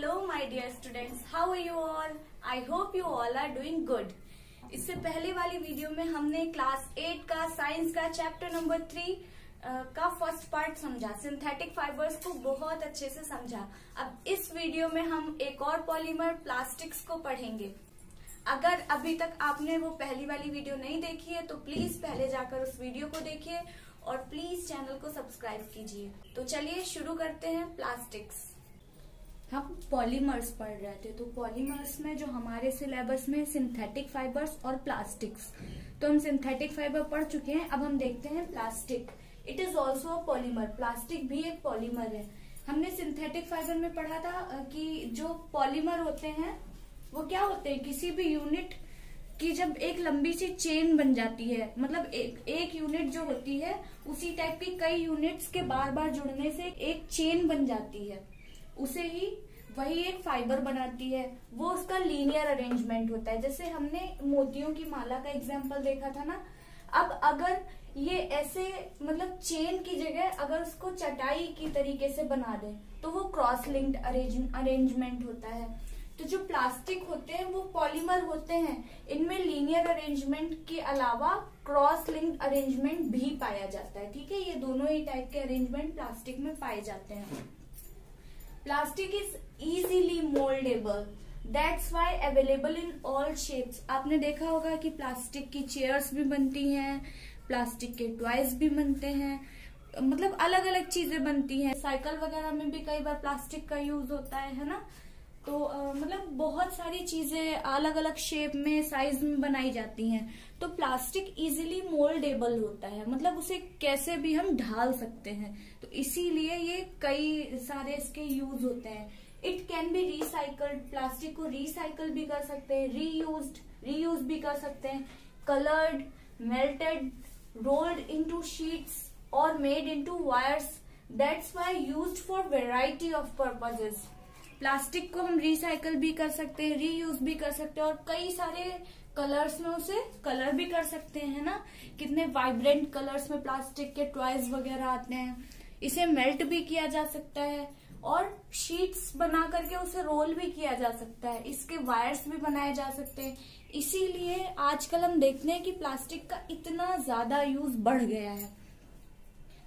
Hello my dear students, how are you all? I hope you all are doing good. इससे पहले वाली video में हमने class 8 का साइंस का चैप्टर नंबर 3 का फर्स्ट पार्ट समझा, सिंथेटिक फाइबर्स को बहुत अच्छे से समझा। अब इस वीडियो में हम एक और पॉलीमर प्लास्टिक्स को पढ़ेंगे। अगर अभी तक आपने वो पहली वाली वीडियो नहीं देखी है तो प्लीज पहले जाकर उस वीडियो को देखिए और प्लीज चैनल को सब्सक्राइब कीजिए। तो चलिए शुरू करते हैं। प्लास्टिक्स, हम पॉलीमर्स पढ़ रहे थे, तो पॉलीमर्स में जो हमारे सिलेबस में सिंथेटिक फाइबर्स और प्लास्टिक्स, तो हम सिंथेटिक फाइबर पढ़ चुके हैं। अब हम देखते हैं plastic. It is also a polymer, plastic भी एक पॉलीमर है। हमने सिंथेटिक फाइबर में पढ़ा था कि जो पॉलीमर होते हैं वो क्या होते हैं, किसी भी यूनिट की जब एक लंबी सी चेन बन जाती है, मतलब एक यूनिट जो होती है उसी टाइप की कई यूनिट्स के बार बार जुड़ने से एक चेन बन जाती है, उसे ही वही एक फाइबर बनाती है। वो उसका लीनियर अरेंजमेंट होता है। जैसे हमने मोतियों की माला का एग्जांपल देखा था ना। अब अगर ये ऐसे मतलब चेन की जगह अगर उसको चटाई की तरीके से बना दें तो वो क्रॉस लिंक्ड अरेंजमेंट होता है। तो जो प्लास्टिक होते हैं वो पॉलीमर होते हैं, इनमें लीनियर अरेंजमेंट के अलावा क्रॉस लिंक्ड अरेंजमेंट भी पाया जाता है। ठीक है, ये दोनों ही टाइप के अरेंजमेंट प्लास्टिक में पाए जाते हैं। Plastic is easily mouldable, that's why available in all shapes. आपने देखा होगा कि प्लास्टिक की चेयर्स भी बनती हैं, प्लास्टिक के टॉयज भी बनते हैं, मतलब अलग अलग चीजें बनती हैं। साइकिल वगैरह में भी कई बार प्लास्टिक का यूज होता है ना। तो मतलब बहुत सारी चीजें अलग अलग शेप में, साइज में बनाई जाती हैं। तो प्लास्टिक इजीली मोल्डेबल होता है, मतलब उसे कैसे भी हम ढाल सकते हैं। तो इसीलिए ये कई सारे इसके यूज होते हैं। It can be recycled, plastic को रिसाइकल भी कर सकते हैं, रीयूज भी कर सकते हैं, coloured, melted, rolled into sheets और made into wires. That's why used for variety of purposes. Plastic को हम रिसाइकल भी कर सकते हैं, रीयूज भी कर सकते हैं और कई सारे कलर्स में उसे कलर भी कर सकते हैं ना। कितने वाइब्रेंट कलर्स में प्लास्टिक के टॉयज वगैरह आते हैं। इसे मेल्ट भी किया जा सकता है और शीट्स बना करके उसे रोल भी किया जा सकता है। इसके वायर्स भी बनाए जा सकते हैं। इसीलिए आजकल हम देखते हैं कि प्लास्टिक का इतना ज्यादा यूज बढ़ गया है।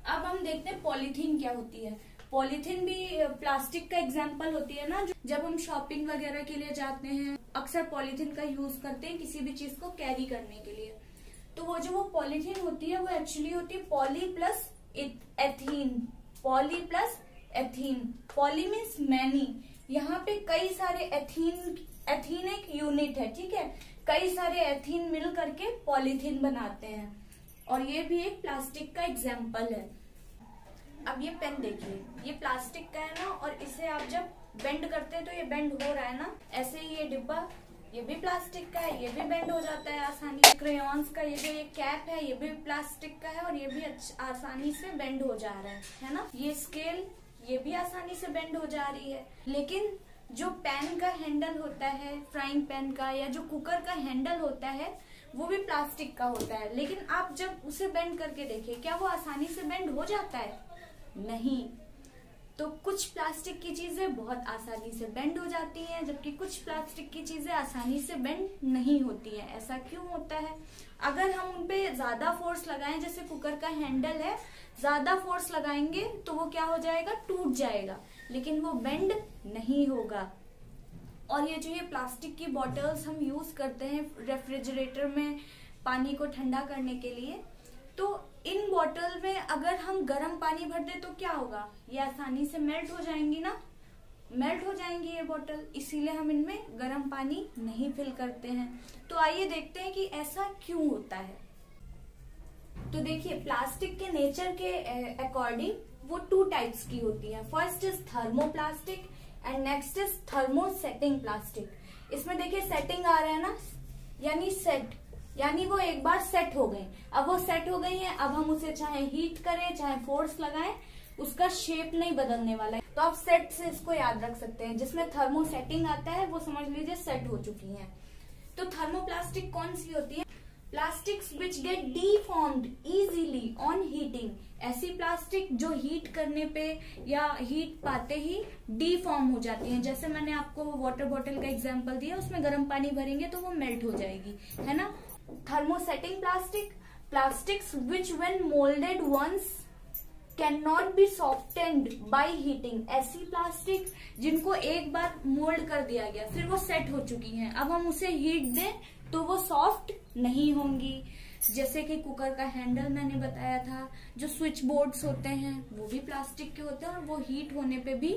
अब हम देखते हैं पॉलीथीन क्या होती है। पॉलीथीन भी प्लास्टिक का एग्जाम्पल होती है ना। जब हम शॉपिंग वगैरह के लिए जाते हैं अक्सर पॉलीथीन का यूज करते हैं किसी भी चीज को कैरी करने के लिए। तो वो पॉलीथीन होती है वो एक्चुअली होती है poly plus ethene. Poly plus ethene, poly means many. यहाँ पे कई सारे एथीन एक यूनिट है, ठीक है। कई सारे एथीन मिल करके पॉलीथीन बनाते हैं और ये भी एक प्लास्टिक का एग्जाम्पल है। अब ये पेन देखिए, ये प्लास्टिक का है ना, और इसे आप जब बेंड करते हैं तो ये बेंड हो रहा है ना। ऐसे ही ये डिब्बा, ये भी प्लास्टिक का है, ये भी बेंड हो जाता है आसानी से। क्रेयॉन्स का ये जो ये कैप है ये भी प्लास्टिक का है और ये भी आसानी से बेंड हो जा रहा है ना। ये स्केल ये भी आसानी से बेंड हो जा रही है। लेकिन जो पेन का हैंडल होता है, फ्राइंग पैन का या जो कुकर का हैंडल होता है वो भी प्लास्टिक का होता है। लेकिन आप जब उसे बेंड करके देखिए, क्या वो आसानी से बेंड हो जाता है? नहीं। तो कुछ प्लास्टिक की चीजें बहुत आसानी से बेंड हो जाती हैं, जबकि कुछ प्लास्टिक की चीजें आसानी से बेंड नहीं होती हैं। ऐसा क्यों होता है? अगर हम उन पे ज्यादा फोर्स लगाएं, जैसे कुकर का हैंडल है, ज्यादा फोर्स लगाएंगे तो वो क्या हो जाएगा, टूट जाएगा, लेकिन वो बेंड नहीं होगा। और ये जो ये प्लास्टिक की बॉटल्स हम यूज करते हैं रेफ्रिजरेटर में पानी को ठंडा करने के लिए, तो इन बॉटल में अगर हम गर्म पानी भर दे तो क्या होगा, ये आसानी से मेल्ट हो जाएंगी ना, मेल्ट हो जाएंगी ये बॉटल। इसीलिए हम इनमें गर्म पानी नहीं फिल करते हैं। तो आइए देखते हैं कि ऐसा क्यों होता है। तो देखिए, प्लास्टिक के नेचर के अकॉर्डिंग वो 2 टाइप्स की होती है। First is thermoplastic and next is thermosetting plastic. इसमें देखिए सेटिंग आ रहा है ना, यानी सेट, यानी वो एक बार सेट हो गई। अब वो सेट हो गई है, अब हम उसे चाहे हीट करें चाहे फोर्स लगाएं उसका शेप नहीं बदलने वाला है। तो आप सेट से इसको याद रख सकते हैं। जिसमें थर्मोसेटिंग आता है वो समझ लीजिए सेट हो चुकी है। तो थर्मोप्लास्टिक कौन सी होती है? Plastics which get deformed easily on heating, ऐसी प्लास्टिक जो हीट करने पे या हीट पाते ही डीफॉर्म हो जाती हैं। जैसे मैंने आपको वाटर बॉटल का एग्जांपल दिया, उसमें गर्म पानी भरेंगे तो वो मेल्ट हो जाएगी, है ना। Thermosetting plastic, plastics which when moulded once can not be softened by heating, ऐसी प्लास्टिक जिनको एक बार मोल्ड कर दिया गया फिर वो सेट हो चुकी हैं, अब हम उसे हीट दें तो वो सॉफ्ट नहीं होंगी। जैसे कि कुकर का हैंडल मैंने बताया था, जो स्विच बोर्ड्स होते हैं वो भी प्लास्टिक के होते हैं और वो हीट होने पे भी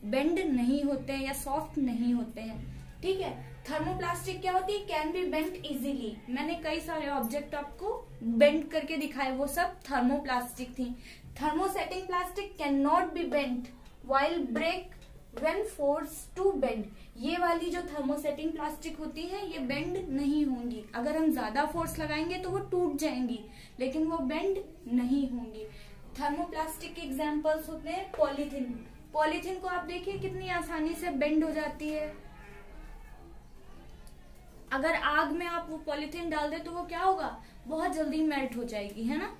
बेंड नहीं होते हैं या सॉफ्ट नहीं होते हैं, ठीक है। थर्मोप्लास्टिक क्या होती है, कैन बी बेंड इजीली, मैंने कई सारे ऑब्जेक्ट आपको बेंड करके दिखाए, वो सब थर्मोप्लास्टिक थी। Thermosetting plastic can not be bend while break when force to bend, ये वाली जो थर्मोसेटिंग प्लास्टिक होती है ये बेंड नहीं होंगी, अगर हम ज्यादा फोर्स लगाएंगे तो वो टूट जाएंगी लेकिन वो बेंड नहीं होंगी। थर्मोप्लास्टिक के एग्जांपल्स होते हैं पॉलीथीन, पॉलीथीन को आप देखिए कितनी आसानी से बेंड हो जाती है, अगर आग में आप वो पॉलीथीन डाल दे तो वो क्या होगा, बहुत जल्दी मेल्ट हो जाएगी, है ना।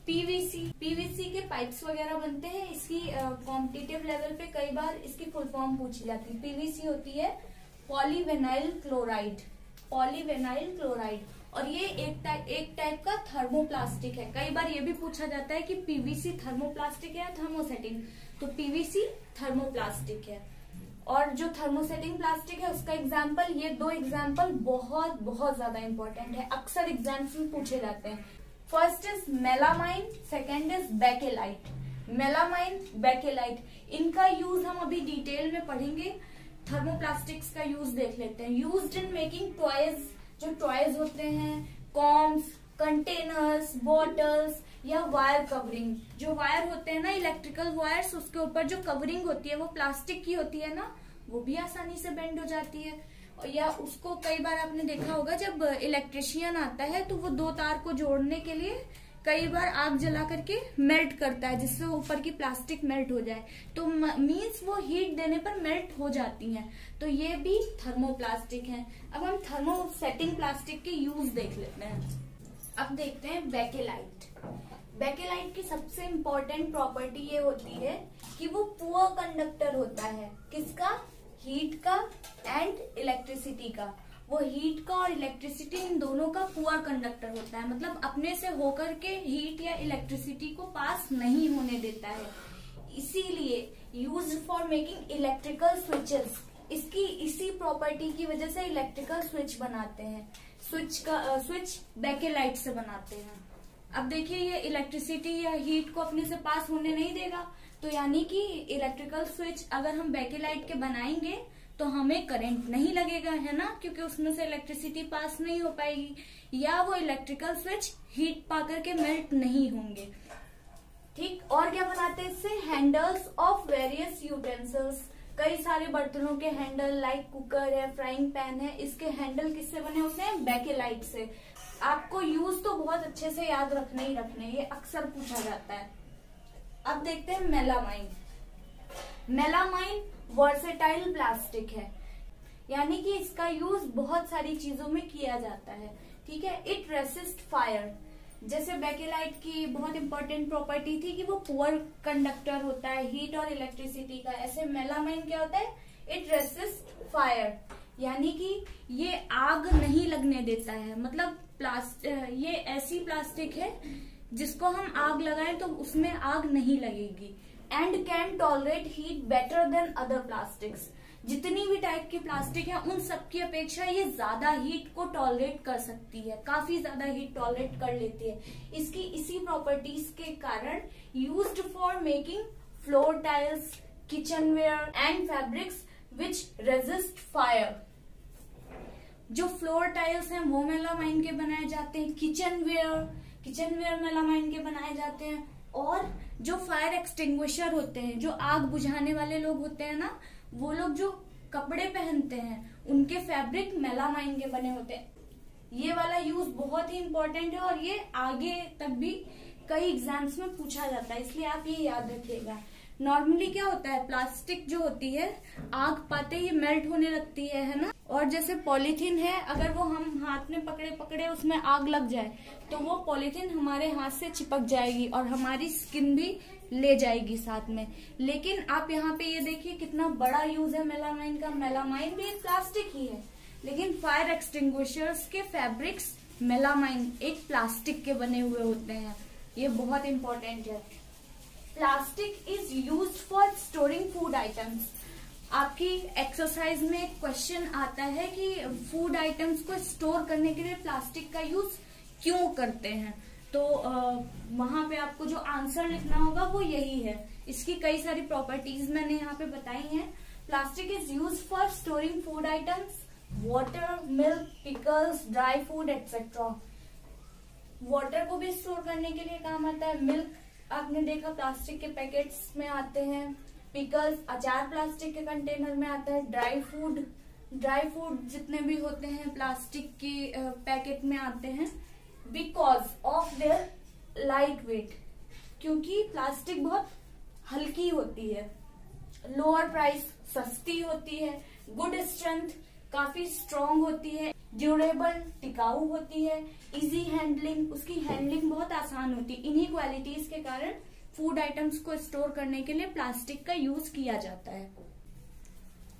पीवीसी के पाइप्स वगैरह बनते हैं, इसकी कॉम्पिटिटिव लेवल पे कई बार इसकी फुल फॉर्म पूछी जाती है। पीवीसी होती है पॉलीविनाइल क्लोराइड, पॉलीविनाइल क्लोराइड, और ये एक टाइप का थर्मोप्लास्टिक है। कई बार ये भी पूछा जाता है कि पीवीसी थर्मोप्लास्टिक है या थर्मोसेटिंग, तो पीवीसी थर्मोप्लास्टिक है। और जो थर्मोसेटिंग प्लास्टिक है उसका एग्जाम्पल, ये दो एग्जाम्पल बहुत ज्यादा इंपॉर्टेंट है, अक्सर एग्जाम्स में पूछे जाते हैं। First is melamine, second is bakelite. Melamine, bakelite, इनका यूज हम अभी डिटेल में पढ़ेंगे। थर्मोप्लास्टिक्स का यूज देख लेते हैं। यूज्ड इन मेकिंग टॉयज, जो टॉयज होते हैं, कॉम्स, कंटेनर्स, बॉटल्स या वायर कवरिंग, जो वायर होते हैं ना इलेक्ट्रिकल वायर्स, उसके ऊपर जो कवरिंग होती है वो प्लास्टिक की होती है ना, वो भी आसानी से बेंड हो जाती है। या उसको कई बार आपने देखा होगा जब इलेक्ट्रिशियन आता है तो वो दो तार को जोड़ने के लिए कई बार आग जला करके मेल्ट करता है जिससे ऊपर की प्लास्टिक मेल्ट हो जाए, तो मींस वो हीट देने पर मेल्ट हो जाती हैं, तो ये भी थर्मोप्लास्टिक है। अब हम थर्मोसेटिंग प्लास्टिक के यूज देख लेते हैं। अब देखते हैं बेकेलाइट। बेकेलाइट की सबसे इम्पोर्टेंट प्रॉपर्टी ये होती है कि वो पुअर कंडक्टर होता है, किसका, हीट का एंड इलेक्ट्रिसिटी का। वो हीट का और इलेक्ट्रिसिटी इन दोनों का पुअर कंडक्टर होता है, मतलब अपने से होकर के हीट या इलेक्ट्रिसिटी को पास नहीं होने देता है, इसीलिए used for making electrical switches. इसकी इसी प्रॉपर्टी की वजह से इलेक्ट्रिकल स्विच बनाते हैं, स्विच बेकेलाइट से बनाते हैं। अब देखिए ये इलेक्ट्रिसिटी या हीट को अपने से पास होने नहीं देगा, तो यानी कि इलेक्ट्रिकल स्विच अगर हम बेकेलाइट के बनाएंगे तो हमें करंट नहीं लगेगा, है ना, क्योंकि उसमें से इलेक्ट्रिसिटी पास नहीं हो पाएगी, या वो इलेक्ट्रिकल स्विच हीट पा करके मेल्ट नहीं होंगे, ठीक। और क्या बनाते हैं इससे, हैंडल्स ऑफ वेरियस यूटेंसिल्स, कई सारे बर्तनों के हैंडल, लाइक कुकर है, फ्राइंग पैन है, इसके हैंडल किससे बने होते हैं, बेकेलाइट से। आपको यूज तो बहुत अच्छे से याद रखने ही रखने, ये अक्सर पूछा जाता है। अब देखते हैं मेलामाइन। मेलामाइन वर्सेटाइल प्लास्टिक है, यानी कि इसका यूज बहुत सारी चीजों में किया जाता है, ठीक है। इट रेसिस्ट फायर, जैसे बेकेलाइट की बहुत इंपॉर्टेंट प्रॉपर्टी थी कि वो पुअर कंडक्टर होता है हीट और इलेक्ट्रिसिटी का, ऐसे मेलामाइन क्या होता है, इट रेसिस्ट फायर, यानी कि ये आग नहीं लगने देता है, मतलब ये ऐसी प्लास्टिक है जिसको हम आग लगाएं तो उसमें आग नहीं लगेगी। And can tolerate heat better than other plastics, जितनी भी टाइप की प्लास्टिक है उन सब की अपेक्षा ये ज्यादा हीट को टॉलरेट कर सकती है, काफी ज्यादा हीट टॉलरेट कर लेती है। इसकी इसी प्रॉपर्टीज के कारण used for making floor tiles, kitchenware and fabrics which resist fire. जो फ्लोर टाइल्स हैं वो मेलामाइन के बनाए जाते हैं, किचनवेयर मेलामाइन के बनाए जाते हैं, और जो फायर एक्सटिंग्विशर होते हैं, जो आग बुझाने वाले लोग होते हैं ना, वो लोग जो कपड़े पहनते हैं उनके फैब्रिक मेलामाइन के बने होते हैं। ये वाला यूज बहुत ही इंपॉर्टेंट है और ये आगे तक भी कई एग्जाम्स में पूछा जाता है, इसलिए आप ये याद रखिएगा। नॉर्मली क्या होता है, प्लास्टिक जो होती है आग पाते ही मेल्ट होने लगती है ना। और जैसे पॉलीथीन है, अगर वो हम हाथ में पकड़े उसमें आग लग जाए तो वो पॉलीथीन हमारे हाथ से चिपक जाएगी और हमारी स्किन भी ले जाएगी साथ में। लेकिन आप यहाँ पे ये देखिए कितना बड़ा यूज है मेलामाइन का। मेलामाइन भी प्लास्टिक ही है, लेकिन फायर एक्सटिंग्विशर्स के फैब्रिक्स मेलामाइन एक प्लास्टिक के बने हुए होते हैं। ये बहुत इंपॉर्टेंट है। Plastic is used for storing food items. आपकी एक्सरसाइज में क्वेश्चन आता है कि फूड आइटम्स को स्टोर करने के लिए प्लास्टिक का यूज क्यों करते हैं, तो वहां पे आपको जो आंसर लिखना होगा वो यही है। इसकी कई सारी प्रॉपर्टीज मैंने यहाँ पे बताई हैं। Plastic is use for storing food items, water, milk, pickles, dry food etcetera. Water को भी स्टोर करने के लिए काम आता है। मिल्क आपने देखा प्लास्टिक के पैकेट्स में आते हैं। पिकल्स, अचार प्लास्टिक के कंटेनर में आता है। ड्राई फूड जितने भी होते हैं प्लास्टिक के पैकेट में आते हैं। Because of their light weight, क्योंकि प्लास्टिक बहुत हल्की होती है। लोअर प्राइस, सस्ती होती है। गुड स्ट्रेंथ, काफी स्ट्रॉन्ग होती है। ड्यूरेबल, टिकाऊ होती है। इजी हैंडलिंग, उसकी हैंडलिंग बहुत आसान होती है। इन्हीं क्वालिटीज के कारण फूड आइटम्स को स्टोर करने के लिए प्लास्टिक का यूज किया जाता है।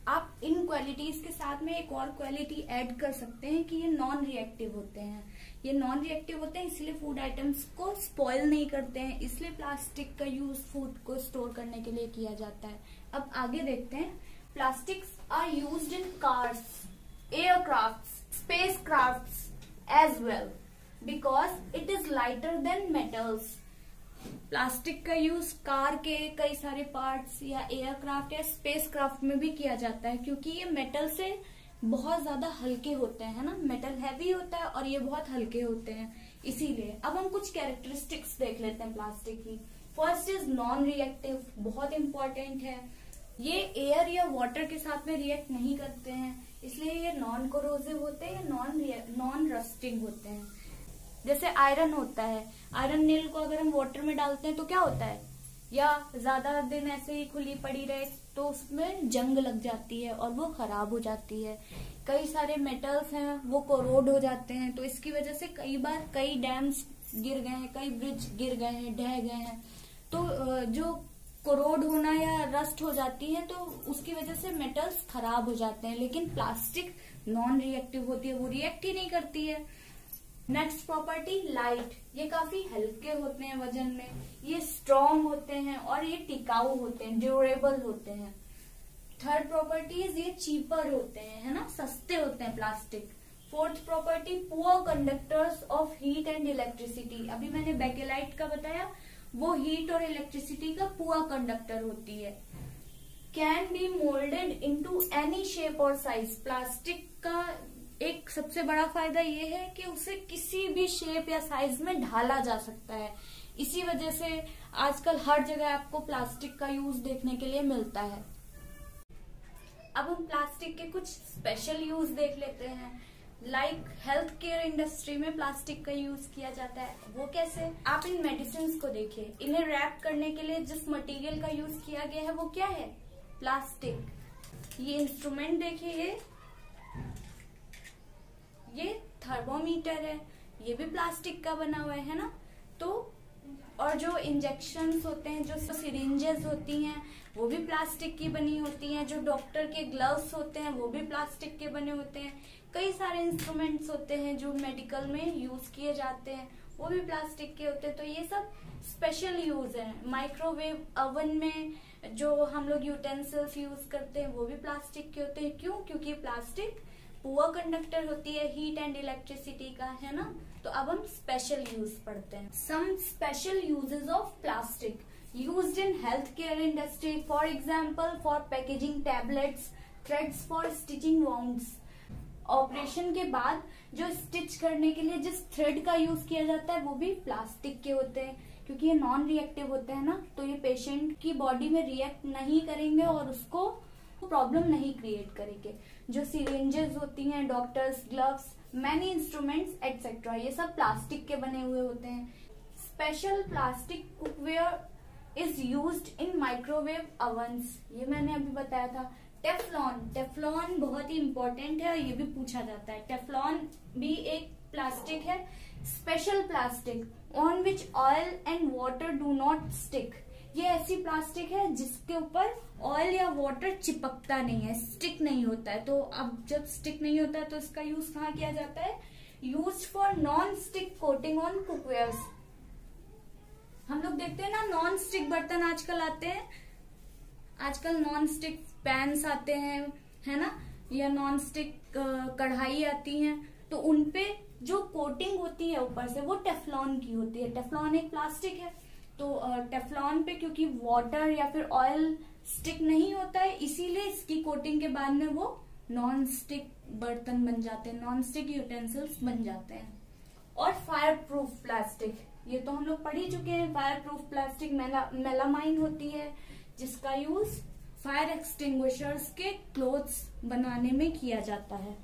आप इन क्वालिटीज के साथ में एक और क्वालिटी ऐड कर सकते हैं कि ये नॉन रिएक्टिव होते हैं। ये नॉन रिएक्टिव होते हैं इसलिए फूड आइटम्स को स्पॉइल नहीं करते हैं, इसलिए प्लास्टिक का यूज फूड को स्टोर करने के लिए किया जाता है। अब आगे देखते हैं। Plastics are used in cars, aircrafts, spacecrafts as well because it is lighter than metals। Plastic का यूज कार के कई सारे पार्ट्स या एयरक्राफ्ट या स्पेसक्राफ्ट में भी किया जाता है, क्योंकि ये मेटल से बहुत ज्यादा हल्के होते हैं ना। मेटल हैवी होता है और ये बहुत हल्के होते हैं, इसीलिए। अब हम कुछ कैरेक्टरिस्टिक्स देख लेते हैं प्लास्टिक की। फर्स्ट इज नॉन रिएक्टिव, बहुत इंपॉर्टेंट है। ये एयर या वाटर के साथ में रिएक्ट नहीं करते हैं, इसलिए ये नॉन कोरोसिव होते हैं, नॉन रस्टिंग होते हैं। जैसे आयरन होता है, आयरन नेल को अगर हम वाटर में डालते हैं तो क्या होता है, या ज्यादा दिन ऐसे ही खुली पड़ी रहे तो उसमें जंग लग जाती है और वो खराब हो जाती है। कई सारे मेटल्स हैं वो कोरोड हो जाते हैं, तो इसकी वजह से कई बार कई डैम्स गिर गए हैं, कई ब्रिज गिर गए हैं, ढह गए हैं। तो जो कोरोड होना या रस्ट हो जाती है तो उसकी वजह से मेटल्स खराब हो जाते हैं। लेकिन प्लास्टिक नॉन रिएक्टिव होती है, वो रिएक्ट ही नहीं करती है। Next property, light. ये काफी हल्के होते हैं वजन में, ये स्ट्रॉन्ग होते हैं और ये टिकाऊ होते हैं, ड्यूरेबल होते हैं। थर्ड प्रॉपर्टी, ये चीपर होते हैं, है ना, सस्ते होते हैं plastic. Fourth property, poor conductors of heat and electricity. अभी मैंने बेकेलाइट का बताया, वो हीट और इलेक्ट्रिसिटी का पुअर कंडक्टर होती है। Can be moulded into any shape और साइज। प्लास्टिक का एक सबसे बड़ा फायदा ये है कि उसे किसी भी शेप या साइज में ढाला जा सकता है। इसी वजह से आजकल हर जगह आपको प्लास्टिक का यूज देखने के लिए मिलता है। अब हम प्लास्टिक के कुछ स्पेशल यूज देख लेते हैं। लाइक हेल्थ केयर इंडस्ट्री में प्लास्टिक का यूज किया जाता है। वो कैसे, आप इन मेडिसिन को देखिए, इन्हें रैप करने के लिए जिस मटेरियल का यूज किया गया है वो क्या है, प्लास्टिक। ये इंस्ट्रूमेंट देखिए, ये थर्मोमीटर है, ये भी प्लास्टिक का बना हुआ है ना। तो और जो इंजेक्शंस होते हैं, जो सिरिंजेस होती हैं, वो भी प्लास्टिक की बनी होती हैं। जो डॉक्टर के ग्लव्स होते हैं वो भी प्लास्टिक के बने होते हैं। कई सारे इंस्ट्रूमेंट्स होते हैं जो मेडिकल में यूज किए जाते हैं, वो भी प्लास्टिक के होते हैं। तो ये सब स्पेशल यूज है। माइक्रोवेव ओवन में जो हम लोग यूटेंसिल्स यूज करते हैं वो भी प्लास्टिक के होते हैं। क्यों? क्योंकि प्लास्टिक पुअर कंडक्टर होती है हीट एंड इलेक्ट्रिसिटी का, है ना। तो अब हम स्पेशल यूज पढ़ते हैं। Some special uses of plastic used in health care industry, for example for packaging tablets, threads for stitching wounds. Operation के बाद जो स्टिच करने के लिए जिस थ्रेड का यूज किया जाता है वो भी प्लास्टिक के होते हैं, क्योंकि ये नॉन रिएक्टिव होते हैं ना। तो ये पेशेंट की बॉडी में रिएक्ट नहीं करेंगे और उसको प्रॉब्लम नहीं क्रिएट करेंगे। जो सिरिंजेस होती हैं, doctors gloves, many instruments etcetera, ये सब प्लास्टिक के बने हुए होते हैं। Special plastic cookware is used in microwave ovens, ये मैंने अभी बताया था। टेफ्लॉन, टेफ्लॉन बहुत ही इंपॉर्टेंट है और ये भी पूछा जाता है। टेफ्लॉन भी एक प्लास्टिक है, special plastic on which oil and water do not stick. ये ऐसी प्लास्टिक है जिसके ऊपर ऑयल या वाटर चिपकता नहीं है, स्टिक नहीं होता है। तो अब जब स्टिक नहीं होता है तो इसका यूज कहाँ किया जाता है? Use for non stick coating on cookwares. हम लोग देखते हैं ना, नॉन स्टिक बर्तन आजकल आते हैं, आजकल नॉन स्टिक पैन्स आते हैं, है ना, या नॉन स्टिक कढ़ाई आती हैं, तो उनपे जो कोटिंग होती है ऊपर से वो टेफ्लॉन की होती है। टेफ्लॉन एक प्लास्टिक है, तो टेफ्लॉन पे क्योंकि वाटर या फिर ऑयल स्टिक नहीं होता है, इसीलिए इसकी कोटिंग के बाद में वो नॉन स्टिक बर्तन बन जाते हैं, नॉन स्टिक यूटेंसिल्स बन जाते हैं। और फायर प्रूफ प्लास्टिक, ये तो हम लोग पढ़ ही चुके हैं। फायर प्रूफ प्लास्टिक मेलामाइन होती है, जिसका यूज फायर एक्सटिंग्विशर्स के क्लोथ्स बनाने में किया जाता है।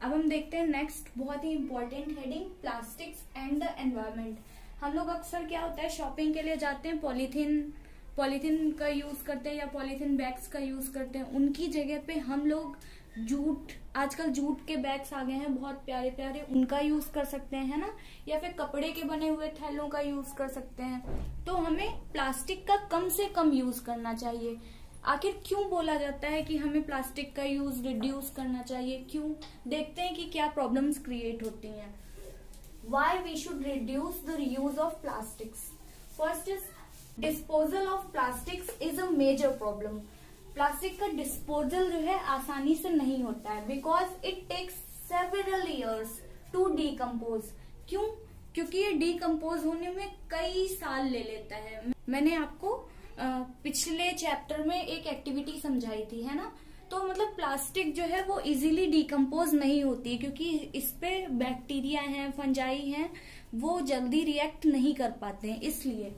अब हम देखते हैं नेक्स्ट बहुत ही important heading, plastics and the environment. हम लोग अक्सर क्या होता है, शॉपिंग के लिए जाते हैं, पॉलीथीन का यूज करते हैं या पॉलीथीन बैग्स का यूज करते हैं। उनकी जगह पे हम लोग जूट, आजकल जूट के बैग्स आ गए हैं बहुत प्यारे प्यारे, उनका यूज कर सकते हैं, है ना, या फिर कपड़े के बने हुए थैलों का यूज कर सकते हैं। तो हमें प्लास्टिक का कम से कम यूज करना चाहिए। आखिर क्यों बोला जाता है कि हमें प्लास्टिक का यूज रिड्यूस करना चाहिए? क्यों? देखते हैं कि क्या प्रॉब्लम्स क्रिएट होती हैं। Why we should reduce the use of plastics? First is disposal of plastics is a major problem. Plastic का डिस्पोजल जो है आसानी से नहीं होता है, because it takes several years to decompose. क्यों? क्योंकि ये डीकम्पोज होने में कई साल ले लेता है। मैंने आपको पिछले चैप्टर में एक एक्टिविटी समझाई थी, है ना, तो मतलब प्लास्टिक जो है वो इजीली डीकम्पोज नहीं होती, क्योंकि इस पे बैक्टीरिया हैं, फंजाई हैं, वो जल्दी रिएक्ट नहीं कर पाते हैं, इसलिए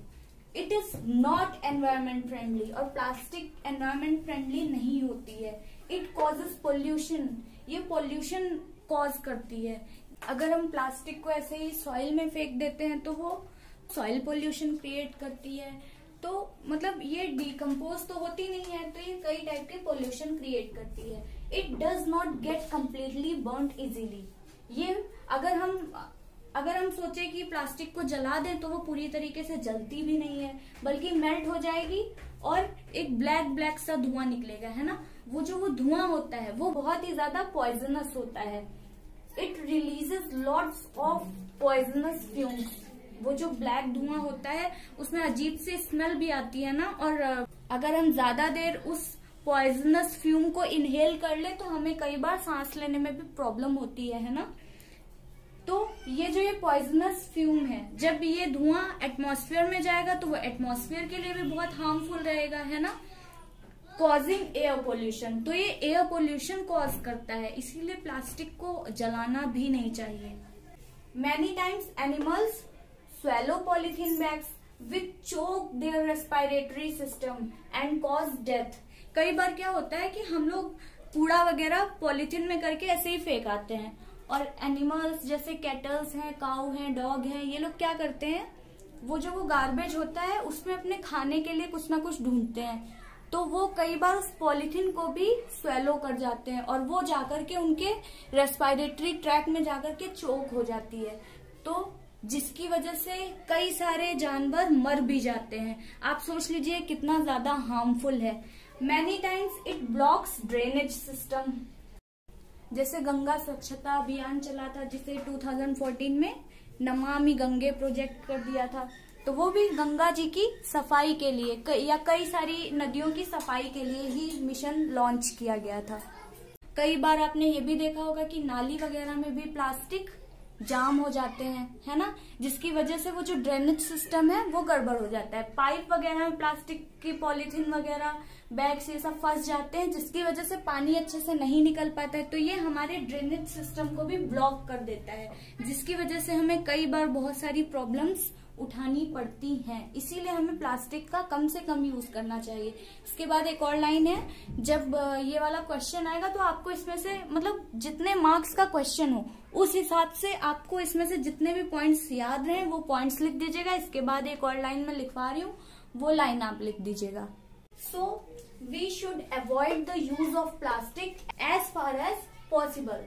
it is not environment friendly. और प्लास्टिक एनवायरमेंट फ्रेंडली नहीं होती है। इट कॉजेज पोल्यूशन, ये पोल्यूशन कॉज करती है। अगर हम प्लास्टिक को ऐसे ही सॉइल में फेंक देते हैं तो वो सॉइल पोल्यूशन क्रिएट करती है। तो मतलब ये डीकम्पोज तो होती नहीं है, तो ये कई टाइप के पोल्यूशन क्रिएट करती है। It does not get completely burned easily. ये अगर हम सोचे कि प्लास्टिक को जला दें तो वो पूरी तरीके से जलती भी नहीं है, बल्कि मेल्ट हो जाएगी और एक ब्लैक सा धुआं निकलेगा, है ना। वो धुआं होता है वो बहुत ही ज्यादा पॉइजनस होता है। It releases lots of poisonous fumes. वो जो ब्लैक धुआं होता है उसमें अजीब सी स्मेल भी आती है ना, और अगर हम ज्यादा देर उस पॉइजनस फ्यूम को इनहेल कर ले तो हमें कई बार सांस लेने में भी प्रॉब्लम होती है ना। तो ये पॉइजनस फ्यूम है, जब ये धुआं एटमॉस्फेयर में जाएगा तो वो एटमॉस्फेयर के लिए भी बहुत हार्मफुल रहेगा, है ना, कॉजिंग एयर पोल्यूशन। तो ये एयर पोल्यूशन कॉज करता है, इसीलिए प्लास्टिक को जलाना भी नहीं चाहिए। Many times animals swallow polythene bags which choke their respiratory system and cause death। कई बार क्या होता है कि हम लोग कूड़ा वगैरह पॉलीथीन में करके ऐसे ही फेंक आते हैं, और एनिमल्स जैसे कैटल्स हैं, काऊ हैं, डॉग हैं, ये लोग क्या करते हैं, वो गार्बेज होता है उसमें अपने खाने के लिए कुछ ना कुछ ढूंढते हैं, तो वो कई बार उस पॉलीथीन को भी स्वेलो कर जाते हैं और वो जाकर के उनके रेस्पिरेटरी ट्रैक में जाकर के चोक हो जाती है, तो जिसकी वजह से कई सारे जानवर मर भी जाते हैं। आप सोच लीजिए कितना ज्यादा हार्मफुल है। Many times it blocks drainage system. जैसे गंगा स्वच्छता अभियान चला था, जिसे 2014 में नमामि गंगे प्रोजेक्ट कर दिया था, तो वो भी गंगा जी की सफाई के लिए या कई सारी नदियों की सफाई के लिए ही मिशन लॉन्च किया गया था। कई बार आपने ये भी देखा होगा कि नाली वगैरह में भी प्लास्टिक जाम हो जाते हैं, है ना, जिसकी वजह से वो जो ड्रेनेज सिस्टम है वो गड़बड़ हो जाता है। पाइप वगैरह में प्लास्टिक की पॉलीथीन वगैरह बैग्स ये सब फंस जाते हैं, जिसकी वजह से पानी अच्छे से नहीं निकल पाता है, तो ये हमारे ड्रेनेज सिस्टम को भी ब्लॉक कर देता है, जिसकी वजह से हमें कई बार बहुत सारी प्रॉब्लम्स उठानी पड़ती हैं। इसीलिए हमें प्लास्टिक का कम से कम यूज करना चाहिए। इसके बाद एक और लाइन है, जब ये वाला क्वेश्चन आएगा तो आपको इसमें से मतलब जितने मार्क्स का क्वेश्चन हो उस हिसाब से आपको इसमें से जितने भी पॉइंट्स याद रहे वो पॉइंट्स लिख दीजिएगा। इसके बाद एक और लाइन में लिखवा रही हूँ, वो लाइन आप लिख दीजिएगा। So we should avoid the use of plastic as far as possible.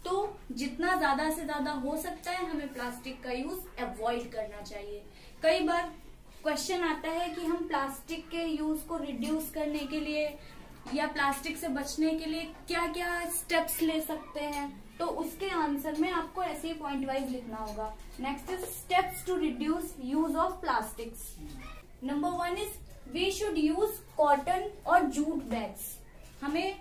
तो जितना ज्यादा से ज्यादा हो सकता है हमें प्लास्टिक का यूज अवॉइड करना चाहिए। कई बार क्वेश्चन आता है कि हम प्लास्टिक के यूज को रिड्यूस करने के लिए या प्लास्टिक से बचने के लिए क्या क्या स्टेप्स ले सकते हैं, तो उसके आंसर में आपको ऐसे ही पॉइंट वाइज लिखना होगा। Next is steps to reduce use of plastics. Number 1 is we should use cotton और जूट बैग्स। हमें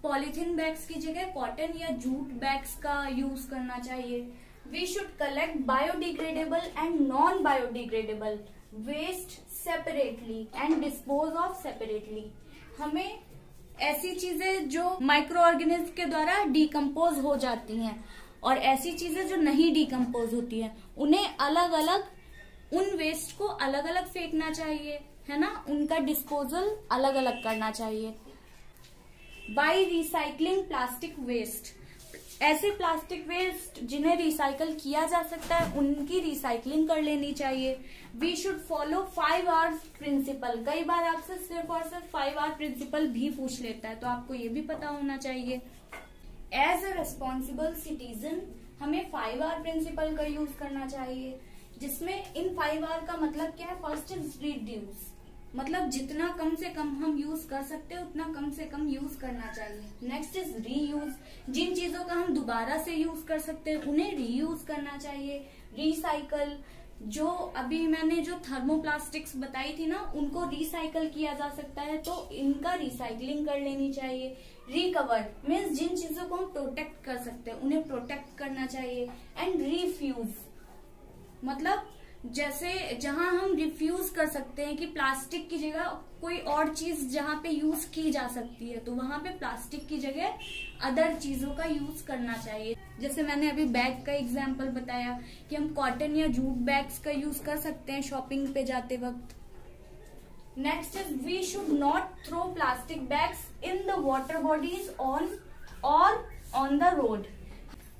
पॉलीथीन बैग्स की जगह कॉटन या जूट बैग्स का यूज करना चाहिए। We should collect biodegradable and non biodegradable waste separately and dispose of separately. हमें ऐसी चीजें जो माइक्रो ऑर्गेनिज्म के द्वारा डिकम्पोज हो जाती हैं और ऐसी चीजें जो नहीं डिकम्पोज होती हैं उन्हें अलग अलग, उन वेस्ट को अलग अलग फेंकना चाहिए, है ना, उनका डिस्पोजल अलग अलग करना चाहिए। बाय रिसाइकलिंग प्लास्टिक वेस्ट, ऐसे प्लास्टिक वेस्ट जिन्हें रिसाइकल किया जा सकता है उनकी रिसाइकलिंग कर लेनी चाहिए। We should follow 5R principle. कई बार आपसे सिर्फ और सिर्फ 5R प्रिंसिपल भी पूछ लेता है, तो आपको ये भी पता होना चाहिए। एज अ रेस्पॉन्सिबल सिटीजन हमें 5R प्रिंसिपल का यूज करना चाहिए, जिसमें इन 5R का मतलब क्या है। फर्स्ट इज रिड्यूस, मतलब जितना कम से कम हम यूज कर सकते हैं उतना कम से कम यूज करना चाहिए। नेक्स्ट इज रीयूज, जिन चीजों का हम दोबारा से यूज कर सकते हैं उन्हें रीयूज करना चाहिए। रिसाइकल, जो अभी मैंने जो थर्मोप्लास्टिक्स बताई थी ना, उनको रिसाइकल किया जा सकता है तो इनका रिसाइकलिंग कर लेनी चाहिए। रिकवर मीन्स जिन चीजों को हम प्रोटेक्ट कर सकते हैं उन्हें प्रोटेक्ट करना चाहिए। एंड रिफ्यूज, मतलब जैसे जहां हम रिफ्यूज कर सकते हैं कि प्लास्टिक की जगह कोई और चीज जहां पे यूज की जा सकती है तो वहां पे प्लास्टिक की जगह अदर चीजों का यूज करना चाहिए। जैसे मैंने अभी बैग का एग्जांपल बताया कि हम कॉटन या जूट बैग्स का यूज कर सकते हैं शॉपिंग पे जाते वक्त। Next is we should not throw plastic bags in the water bodies on the road.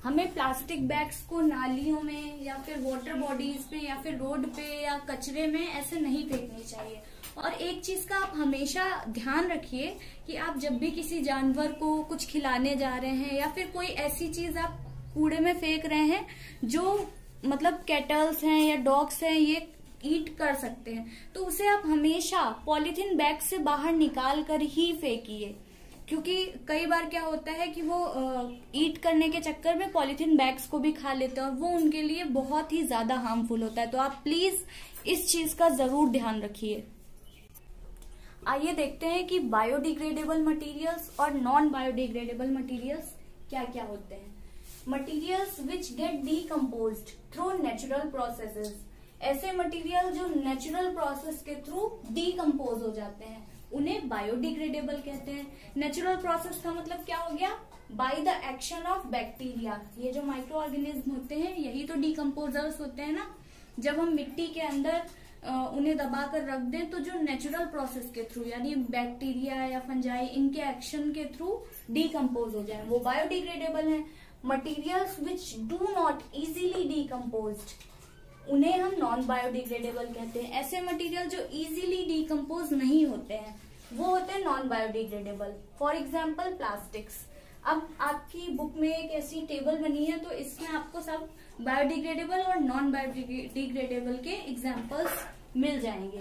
हमें प्लास्टिक बैग्स को नालियों में या फिर वाटर बॉडीज पे या फिर रोड पे या कचरे में ऐसे नहीं फेंकनी चाहिए। और एक चीज का आप हमेशा ध्यान रखिए कि आप जब भी किसी जानवर को कुछ खिलाने जा रहे हैं या फिर कोई ऐसी चीज आप कूड़े में फेंक रहे हैं जो मतलब कैटल्स हैं या डॉग्स हैं ये ईट कर सकते हैं, तो उसे आप हमेशा पॉलीथीन बैग से बाहर निकाल कर ही फेंकिए, क्योंकि कई बार क्या होता है कि वो ईट करने के चक्कर में पॉलीथीन बैग्स को भी खा लेते हैं और वो उनके लिए बहुत ही ज्यादा हार्मफुल होता है। तो आप प्लीज इस चीज का जरूर ध्यान रखिए। आइए देखते हैं कि बायोडिग्रेडेबल मटेरियल्स और नॉन बायोडिग्रेडेबल मटेरियल्स क्या क्या होते हैं। Materials which get decomposed through natural processes, ऐसे मटेरियल जो नेचुरल प्रोसेस के थ्रू डीकम्पोज हो जाते हैं उन्हें बायोडिग्रेडेबल कहते हैं। नेचुरल प्रोसेस का मतलब क्या हो गया, by the action of bacteria. ये जो माइक्रो ऑर्गेनिज्म होते हैं यही तो डीकम्पोजर्स होते हैं ना। जब हम मिट्टी के अंदर उन्हें दबा कर रख दें तो जो नेचुरल प्रोसेस के थ्रू यानी बैक्टीरिया या फंजाई इनके एक्शन के थ्रू डीकम्पोज हो जाए वो बायोडिग्रेडेबल है। Materials which do not easily decomposed उन्हें हम नॉन बायोडिग्रेडेबल कहते हैं। ऐसे मटेरियल जो इजीली डीकम्पोज नहीं होते हैं वो होते हैं non biodegradable. For example plastics. अब आपकी बुक में एक ऐसी टेबल बनी है तो इसमें आपको सब बायोडिग्रेडेबल और नॉन बायोडिग्रेडेबल के एग्जाम्पल्स मिल जाएंगे।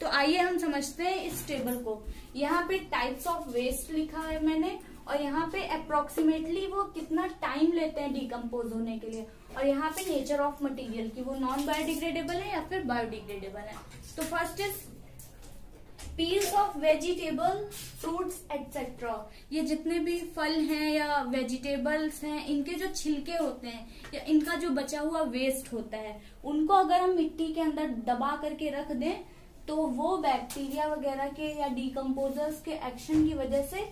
तो आइए हम समझते हैं इस टेबल को। यहाँ पे टाइप्स ऑफ वेस्ट लिखा है मैंने और यहाँ पे अप्रोक्सीमेटली वो कितना टाइम लेते हैं डिकम्पोज होने के लिए, और यहाँ पे नेचर ऑफ मटेरियल की वो नॉन बायोडिग्रेडेबल है या फिर बायोडिग्रेडेबल है। तो first is peels of vegetable, fruits etcetera. ये जितने भी फल हैं या वेजिटेबल्स हैं इनके जो छिलके होते हैं या इनका जो बचा हुआ वेस्ट होता है उनको अगर हम मिट्टी के अंदर दबा करके रख दें तो वो बैक्टीरिया वगैरह के या डीकम्पोजर्स के एक्शन की वजह से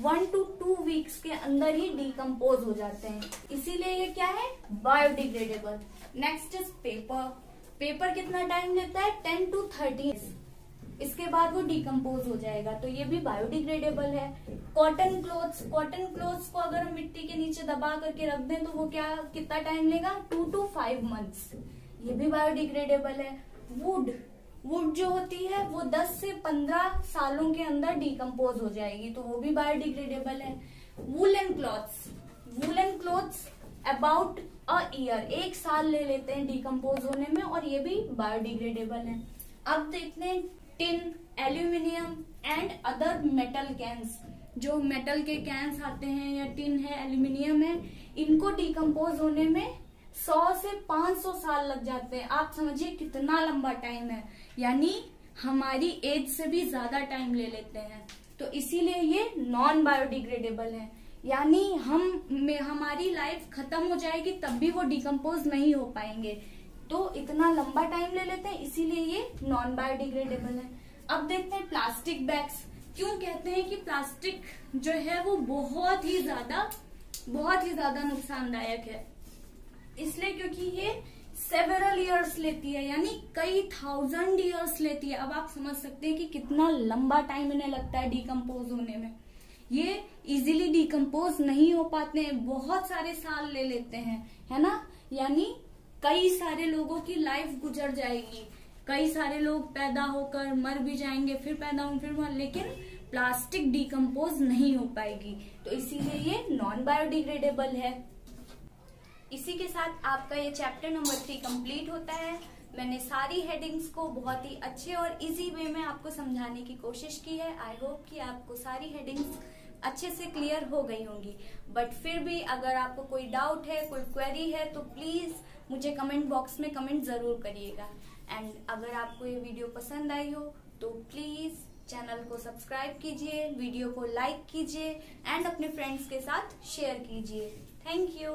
1 to 2 वीक्स के अंदर ही डीकम्पोज हो जाते हैं, इसीलिए ये क्या है, biodegradable. Next is paper. Paper कितना टाइम लेता है, 10 to 30, इसके बाद वो डीकम्पोज हो जाएगा, तो ये भी बायोडिग्रेडेबल है। कॉटन क्लोथ्स, कॉटन क्लोथ्स को अगर हम मिट्टी के नीचे दबा करके रख दें तो वो क्या कितना टाइम लेगा, 2 to 5 months, ये भी बायोडिग्रेडेबल है। वुड, वुड जो होती है वो 10 से 15 सालों के अंदर डिकम्पोज हो जाएगी, तो वो भी बायोडिग्रेडेबल है। Woollen clothes about a year, 1 साल ले लेते हैं डिकम्पोज होने में, और ये भी बायोडिग्रेडेबल है। अब देखते हैं tin, aluminium and other metal cans. जो मेटल के कैंस आते हैं या टिन है, एल्यूमिनियम है, इनको डिकम्पोज होने में 100 से 500 साल लग जाते हैं। आप समझिए कितना लंबा टाइम है, यानी हमारी एज से भी ज्यादा टाइम ले लेते हैं। तो इसीलिए ये नॉन बायोडिग्रेडेबल है, यानी हमारी लाइफ खत्म हो जाएगी तब भी वो डिकम्पोज नहीं हो पाएंगे। तो इतना लंबा टाइम ले लेते हैं, इसीलिए ये नॉन बायोडिग्रेडेबल है। अब देखते हैं प्लास्टिक बैग्स। क्यों कहते हैं कि प्लास्टिक जो है वो बहुत ही ज्यादा नुकसानदायक है? इसलिए क्योंकि ये सेवरल ईयर्स लेती है, यानी कई 1000 ईयर्स लेती है। अब आप समझ सकते हैं कि कितना लंबा टाइम इन्हें लगता है डिकम्पोज होने में। ये इजीली डिकम्पोज नहीं हो पाते हैं, बहुत सारे साल ले लेते हैं, है ना। यानी कई सारे लोगों की लाइफ गुजर जाएगी, कई सारे लोग पैदा होकर मर भी जाएंगे, फिर पैदा होंगे, फिर मर, लेकिन प्लास्टिक डिकम्पोज नहीं हो पाएगी। तो इसीलिए ये नॉन बायोडिग्रेडेबल है। इसी के साथ आपका ये चैप्टर नंबर 3 कंप्लीट होता है। मैंने सारी हेडिंग्स को बहुत ही अच्छे और इजी वे में आपको समझाने की कोशिश की है। आई होप कि आपको सारी हेडिंग्स अच्छे से क्लियर हो गई होंगी। बट फिर भी अगर आपको कोई डाउट है, कोई क्वेरी है, तो प्लीज मुझे कमेंट बॉक्स में कमेंट जरूर करिएगा। एंड अगर आपको ये वीडियो पसंद आई हो तो प्लीज चैनल को सब्सक्राइब कीजिए, वीडियो को लाइक कीजिए एंड अपने फ्रेंड्स के साथ शेयर कीजिए। Thank you.